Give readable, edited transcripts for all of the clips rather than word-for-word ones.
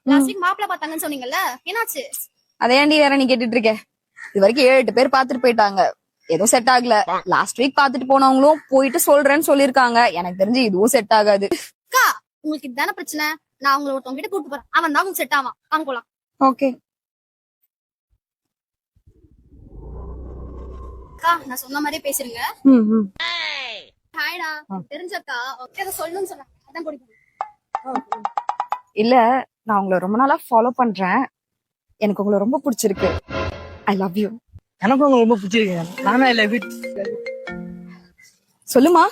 Last week மாப்பிள்ள பார்த்தாங்கன்னு சொன்னீங்கல்ல, என்னாச்சு? அதையாண்டி வேற நீ கேட்டுட்டு இருக்க? இது வரைக்கும் 7-8 பேர் பாத்துட்டு போயிட்டாங்க, எதுவும் செட் ஆகல. லாஸ்ட் வீக் பாத்துட்டு போனவங்களும் போயிட்டு சொல்றேன்னு சொல்லிருக்காங்க. எனக்கு தெரிஞ்சு இதுவும் செட் ஆகாது. அக்கா, உங்களுக்கு இதுதானே பிரச்சனை. நான் உங்களை ஒருத்தவங்க கிட்ட கூட்டு போறேன், அவன் தான் உங்களுக்கு செட் ஆவான். வாங்க போலாம். ஓகே அக்கா, நான் சொன்ன மாதிரியே பேசுறீங்க. ஹாய்டா, தெரிஞ்சக்கா. ஓகே, அதை சொல்லணும்னு சொன்னாங்க, அதான் பிடிக்கும். இல்ல, நான் உங்களை ரொம்ப நாளா ஃபாலோ பண்றேன். எனக்கு உங்களை ரொம்ப பிடிச்சிருக்கு. I love you. எனக்கும் உங்க ரொம்ப பிடிச்சிருக்கு. நானும் ஐ லவ் யூ. சொல்லுமா.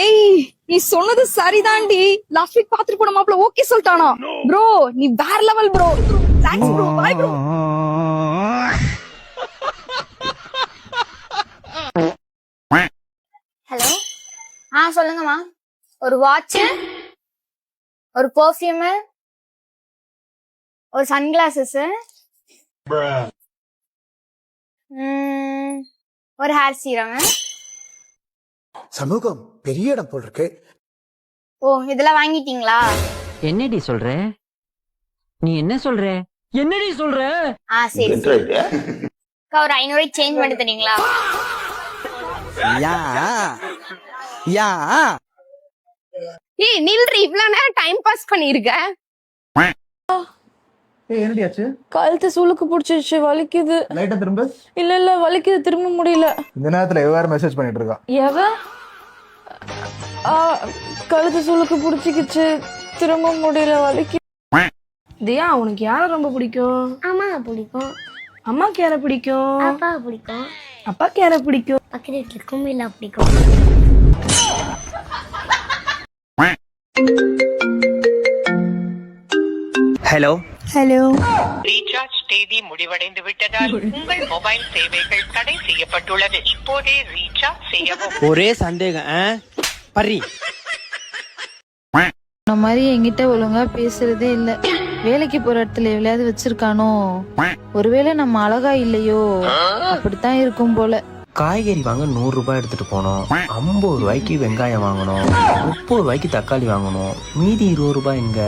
ஏய், நீ சொன்னது சரிதான்டி. லாஸ்ட் வீக் பாத்துட்டு போன மாப்பிள்ள ஓகே சொல்லிட்டானா? ப்ரோ, நீ வேற level bro. Thanks bro. Bye bro. Hello. சொல்லுங்கம்மா. ஒரு வாட்ச், ஒரு பெர்ஃப்யூம், ஒரு சன்கிளாசஸ், ஒரு ஹேர் சீரம். சமூகம் பெரிய இடம் போல் இருக்கு. ஓ, இதெல்லாம் வாங்கிட்டீங்களா? என்னடி சொல்ற? நீ என்ன சொல்ற? என்னடி சொல்ற? சரி சரி. அக்கா, ஒரு 500 சேஞ்ச் பண்ணி தரீங்களா? ஏய் நில்றி, இவ்வளவு நேரம் டைம் பாஸ் பண்ணிருக்க. என்னடியாச்சு? கழுத்து சுளுக்கு பிடிச்சிருச்சு, வலிக்குது. லைட்டா திரும்ப. இல்ல வலிக்குது, திரும்ப முடியல. இந்த நேரத்துல வேற மெசேஜ் பண்ணிட்டு இருக்கா. எவ? கழுத்து சுளுக்கு பிடிச்சிக்கிச்சு, திரும்ப முடியல, வலிக்கு. தியா, உனக்கு யார ரொம்ப பிடிக்கும்? அம்மா பிடிக்கும். அம்மாக்கு யார பிடிக்கும்? அப்பா பிடிக்கும். அப்பாக்கு யார பிடிக்கும்? பக்கத்து வீட்டுல கும்பிலா பிடிக்கும். Hello hello. ரீசார்ஜ் தேதி முடிவடைந்து விட்டதால் உங்கள் மொபைல் சேவைகள் தடை செய்யப்பட்டுள்ளது. இப்போதே ரீசார்ஜ் செய்யவும். ஒரே சந்தேகம் பரி. இந்த மாதிரி என்கிட்ட ஒழுங்கா பேசுறதே இல்ல. வேலைக்கு போற இடத்துல எவ்வளவு வச்சிருக்கானோ? ஒருவேளை நம்ம அழகா இல்லையோ? அப்படித்தான் இருக்கும் போல. காய்கறி வாங்க 100 ரூபாய் எடுத்துட்டு போனோம். 50 ரூபாய்க்கு வெங்காயம் வாங்கணும், 30 ரூபாய்க்கு தக்காளி வாங்கணும், மீதி 20 ரூபாய் எங்க?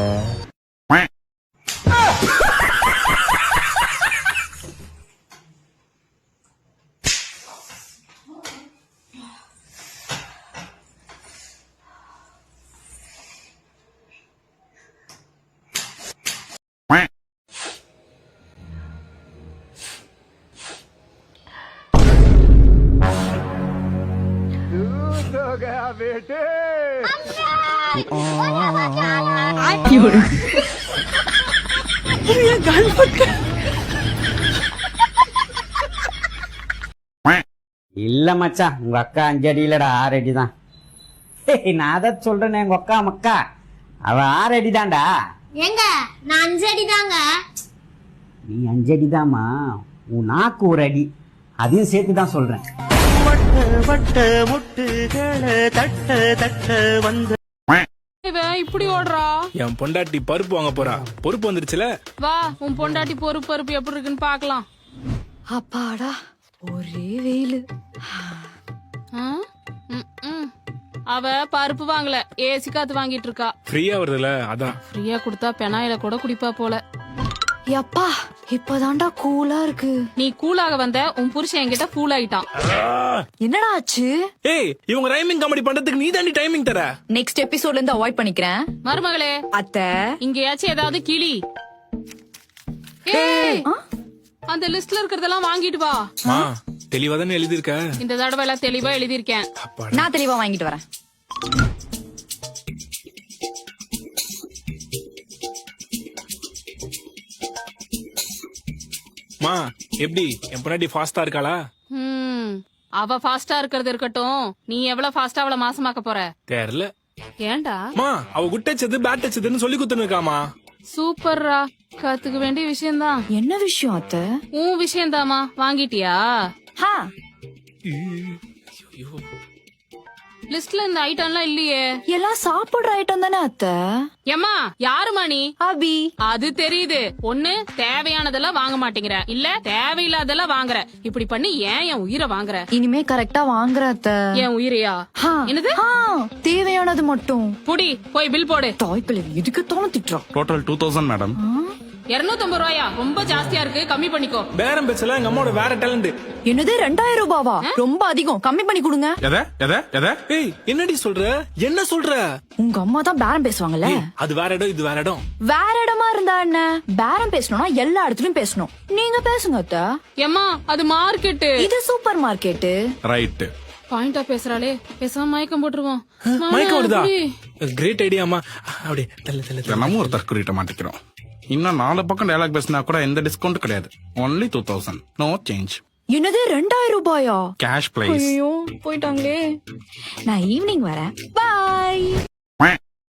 இல்ல மச்சான், உங்க அக்கா 5 அடி இல்லடா 6 அடி தான். நான் அதான் சொல்றேன், உங்க அக்கா மக்கா அவ 6 அடி தான்டா. ஏங்க, நான் 5 அடி தாங்க. நீ 5 அடி தாமா, உன் நாக்கு 1 அடி, அதையும் சேர்த்து தான் சொல்றேன். இப்படி ஓடுறா. என் பொண்டாட்டி பருப்பு வாங்க போறா. பொறுப்பு வந்துருச்சுல. வா, உன் பொண்டாட்டி பருப்பு எப்படி இருக்குன்னு பாக்கலாம். அப்பாடா, ஒரே வெயிலு. அவ பருப்பு வாங்கல, ஏசி காத்து வாங்கிட்டு இருக்கா. ஃப்ரீயா வருதுல, அதான். ஃப்ரீயா குடுத்தா பெனாயில கூட குடிப்பா போல. எப்பா, இப்பதான்டா கூலா இருக்கு. நீ கூலாக வந்த, உன் புருஷன் என்கிட்ட கூல் ஆயிட்டான். என்னடா ஆச்சு? ஏய், இவங்க ரைமிங் காமெடி பண்றதுக்கு நீ தாண்டி டைமிங் தர. நெக்ஸ்ட் எபிசோட்ல இருந்து அவாய்ட் பண்ணிக்கிறேன். மருமகளே, அத்தை, இங்கயாச்சும் ஏதாவது கிளி. ஏய், அந்த லிஸ்ட்ல இருக்கிறதெல்லாம் வாங்கிட்டு வா. தெளிவா தானே எழுதிருக்க. இந்த தடவை எல்லாம் தெளிவா எழுதிருக்கேன். நான் தெளிவா வாங்கிட்டு வரேன். மா, எப்படி என் பொண்டாட்டி ஃபாஸ்டா இருக்காளா? அவ ஃபாஸ்டா இருக்கிறது இருக்கட்டும், நீ எவ்வளவு ஃபாஸ்டா அவளை மாசமாக்க போற? தெரியல. ஏன்டா? மா, அவ குட் டச்சது பேட் டச்சதுன்னு சொல்லி குத்துன்னு இருக்காமா. சூப்பர்ரா, கத்துக்க வேண்டிய விஷயம்தான். என்ன விஷயம் அத்தை? உன் விஷயம்தாமா. வாங்கிட்டியா? லிஸ்ட்ல இந்த ஐட்டம்லாம் இல்லையே. எல்லாம் சாப்பிடுற ஐட்டம் தானே அத்தை. ஏம்மா யாருமா நீ? அபி. அது தெரியுது. ஒண்ணு தேவையானதெல்லாம் வாங்க மாட்டேங்கிற, இல்ல தேவையில்லாதெல்லாம் வாங்குற. இப்படி பண்ணி ஏன் என் உயிரை வாங்குற? இனிமே கரெக்டா வாங்குற அத்தை. என் உயிரையா? ஹா. என்னது? ஹா, தேவையானது மட்டும். புடி போய் பில் போடு. தாய்ப்பிள்ளை இதுக்கு தோணு திட்டுறோம். Total 2000 madam. 250 ரூபாயா? ரொம்ப ஜாஸ்தியா இருக்கு, கம்மி பண்ணிக்கோ. பேரம் பேச்சல எங்க அம்மாவோட வேற டேலண்ட். என்னது 2000 ரூபாவா? ரொம்ப அதிகம், கம்மி பண்ணி கொடுங்க. எதை? ஏய் என்னடி சொல்ற? என்ன சொல்ற? உங்க அம்மா தான் பேரம் பேசுவாங்கல்ல. அது வேற இடம், இது வேற இடம். வேற இடமா இருந்தா என்ன? பேரம் பேசணும்னா எல்லா இடத்துலயும் பேசணும். நீங்க பேசுங்க அத்தை. ஏம்மா அது மார்க்கெட், இது சூப்பர் மார்க்கெட். ரைட். பாயிண்டா பேசுறாளே, பேசாம மயக்கம் போட்டுருவோம். மயக்கம் வருதா? கிரேட் ஐடியாமா. அப்படியே தள்ள தினமும் ஒரு தற்கொலைட்ட மாட்டிக்கிறோம். இன்னும் 4 பக்கம் டயலாக் பேசினா கூட எந்த டிஸ்கவுண்ட் கிடையாது. Only 2000, no change. என்னது 2000 ரூபாயா? Cash please. ஐயோ போயிட்டாங்களே. நான் ஈவினிங் வரேன். பாய்.